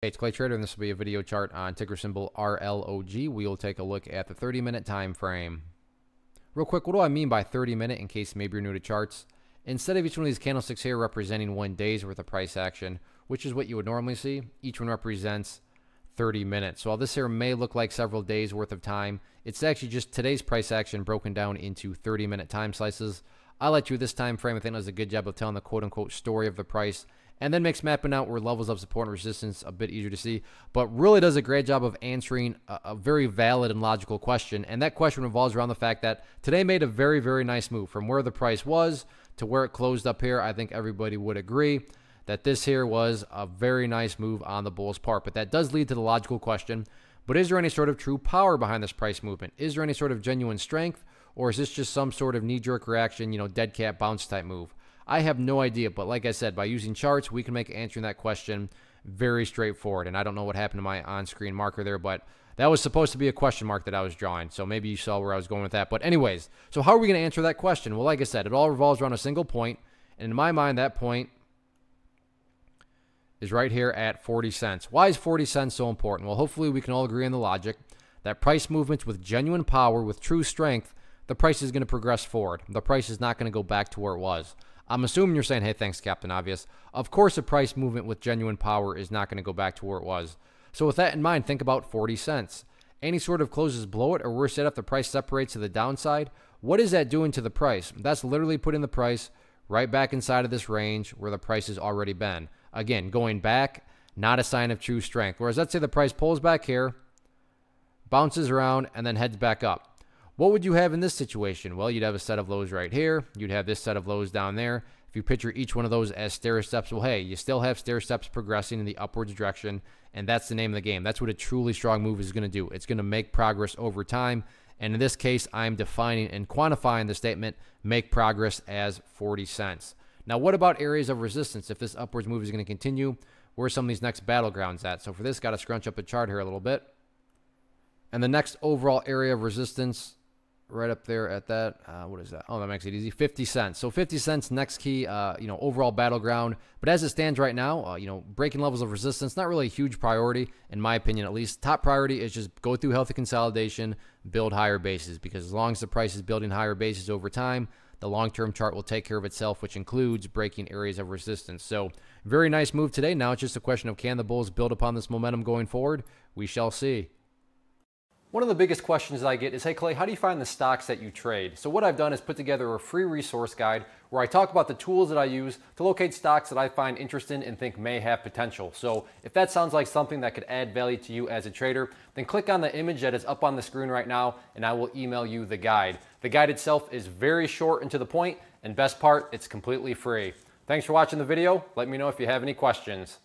Hey, it's Clay Trader, and this will be a video chart on ticker symbol RLOG. We will take a look at the 30-minute time frame. Real quick, what do I mean by 30-minute in case maybe you're new to charts? Instead of each one of these candlesticks here representing 1 day's worth of price action, which is what you would normally see, each one represents 30 minutes. So while this here may look like several days worth of time, it's actually just today's price action broken down into 30-minute time slices. I like you this time frame. I think it does a good job of telling the quote-unquote story of the price, and then makes mapping out where levels of support and resistance a bit easier to see, but really does a great job of answering a very valid and logical question. And that question revolves around the fact that today made a very, very nice move from where the price was to where it closed up here. I think everybody would agree that this here was a very nice move on the bull's part. But that does lead to the logical question, but is there any sort of true power behind this price movement? Is there any sort of genuine strength, or is this just some sort of knee-jerk reaction, dead cat bounce type move? I have no idea, but like I said, by using charts, we can make answering that question very straightforward. And I don't know what happened to my on-screen marker there, but that was supposed to be a question mark that I was drawing. So maybe you saw where I was going with that. But anyways, so how are we going to answer that question? Well, like I said, it all revolves around a single point. And in my mind, that point is right here at 40 cents. Why is 40 cents so important? Well, hopefully we can all agree on the logic that price movements with genuine power, with true strength, the price is going to progress forward. The price is not going to go back to where it was. I'm assuming you're saying, hey, thanks, Captain Obvious. Of course, a price movement with genuine power is not going to go back to where it was. So with that in mind, think about 40 cents. Any sort of closes below it, or worse yet, if the price separates to the downside, what is that doing to the price? That's literally putting the price right back inside of this range where the price has already been. Again, going back, not a sign of true strength. Whereas let's say the price pulls back here, bounces around, and then heads back up. What would you have in this situation? Well, you'd have a set of lows right here. You'd have this set of lows down there. If you picture each one of those as stair steps, well, hey, you still have stair steps progressing in the upwards direction, and that's the name of the game. That's what a truly strong move is going to do. It's going to make progress over time, and in this case, I'm defining and quantifying the statement, make progress, as 40 cents. Now, what about areas of resistance? If this upwards move is going to continue, where are some of these next battlegrounds at? So for this, got to scrunch up the chart here a little bit. And the next overall area of resistance, right up there at that, what is that? Oh, that makes it easy, 50 cents. So 50 cents, next key, overall battleground. But as it stands right now, breaking levels of resistance, not really a huge priority, in my opinion at least. Top priority is just go through healthy consolidation, build higher bases, because as long as the price is building higher bases over time, the long-term chart will take care of itself, which includes breaking areas of resistance. So very nice move today. Now it's just a question of, can the bulls build upon this momentum going forward? We shall see. One of the biggest questions that I get is, hey Clay, how do you find the stocks that you trade? So what I've done is put together a free resource guide where I talk about the tools that I use to locate stocks that I find interesting and think may have potential. So if that sounds like something that could add value to you as a trader, then click on the image that is up on the screen right now and I will email you the guide. The guide itself is very short and to the point, and best part, it's completely free. Thanks for watching the video. Let me know if you have any questions.